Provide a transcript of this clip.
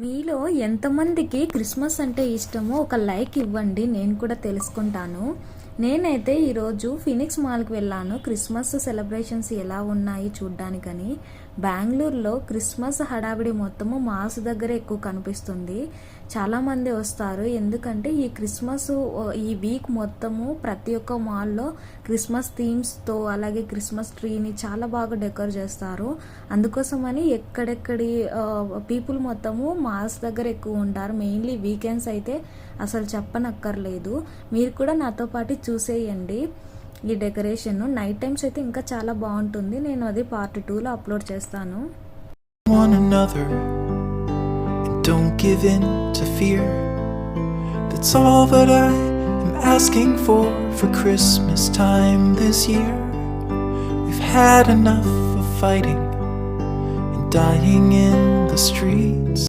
మీలో ఎంతమందికి క్రిస్మస్ అంటే ఇష్టమో ఒక లైక్ ఇవ్వండి, నేను కూడా తెలుసుకుంటాను. నేనైతే ఈరోజు ఫినిక్స్ మాల్కి వెళ్ళాను క్రిస్మస్ సెలబ్రేషన్స్ ఎలా ఉన్నాయి చూడ్డానికని. బెంగళూరులో క్రిస్మస్ హడావిడి మొత్తము మాల్స్ దగ్గర ఎక్కువ కనిపిస్తుంది. చాలామంది వస్తారు, ఎందుకంటే ఈ క్రిస్మస్ ఈ వీక్ మొత్తము ప్రతి ఒక్క మాల్లో క్రిస్మస్ థీమ్స్తో అలాగే క్రిస్మస్ ట్రీని చాలా బాగా డెకర్ చేస్తారు. అందుకోసమని ఎక్కడెక్కడి పీపుల్ మొత్తము మాల్స్ దగ్గర ఎక్కువ ఉంటారు. మెయిన్లీ వీకెండ్స్ అయితే అసలు చెప్పనక్కర్లేదు. మీరు కూడా నాతో పాటు చూసేయండి ఈ డెకరేషన్. నైట్ టైమ్స్ అయితే ఇంకా చాలా బాగుంటుంది. నేను అది పార్ట్ 2లో అప్లోడ్ చేస్తాను. One another and don't give in to fear. That's all that I am asking for Christmas time this year. We've had enough of fighting and dying in the streets.